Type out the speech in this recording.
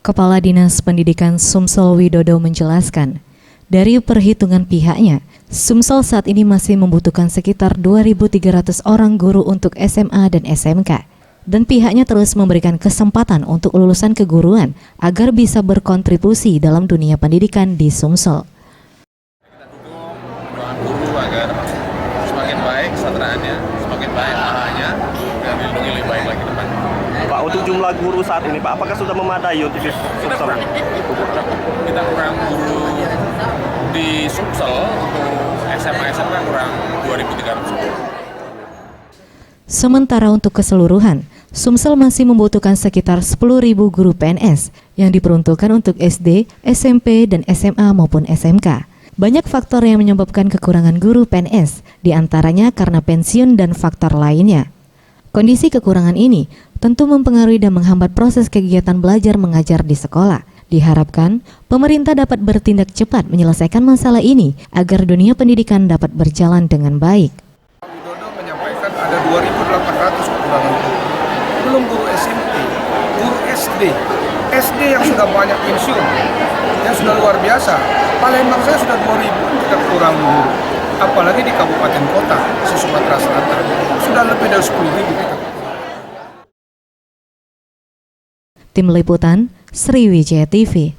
Kepala Dinas Pendidikan Sumsel Widodo menjelaskan, dari perhitungan pihaknya, Sumsel saat ini masih membutuhkan sekitar 2.300 orang guru untuk SMA dan SMK. Dan pihaknya terus memberikan kesempatan untuk lulusan keguruan agar bisa berkontribusi dalam dunia pendidikan di Sumsel. Kita dukung perkembangan guru agar semakin baik kesejahteraannya, semakin baik pahanya, dan dilindungi lebih baik lagi depan. Pak, untuk jumlah guru saat ini, Pak, apakah sudah memadai untuk Sumsel? Kita kurang guru di Sumsel untuk SMA SMK kurang 2.300 guru. Sementara untuk keseluruhan, Sumsel masih membutuhkan sekitar 10.000 guru PNS yang diperuntukkan untuk SD, SMP, dan SMA maupun SMK. Banyak faktor yang menyebabkan kekurangan guru PNS, diantaranya karena pensiun dan faktor lainnya. Kondisi kekurangan ini tentu mempengaruhi dan menghambat proses kegiatan belajar mengajar di sekolah. Diharapkan, pemerintah dapat bertindak cepat menyelesaikan masalah ini agar dunia pendidikan dapat berjalan dengan baik. Widodo menyampaikan ada 2.800 kekurangan guru. Belum guru SMP, guru SD. SD yang sudah banyak pensiun, yang sudah luar biasa. Palembang saya sudah 2.000 kita kurang guru. Apalagi di kabupaten kota, Sumatera Selatan, sudah lebih dari 10.000 kita. Tim Liputan, Sriwijaya TV.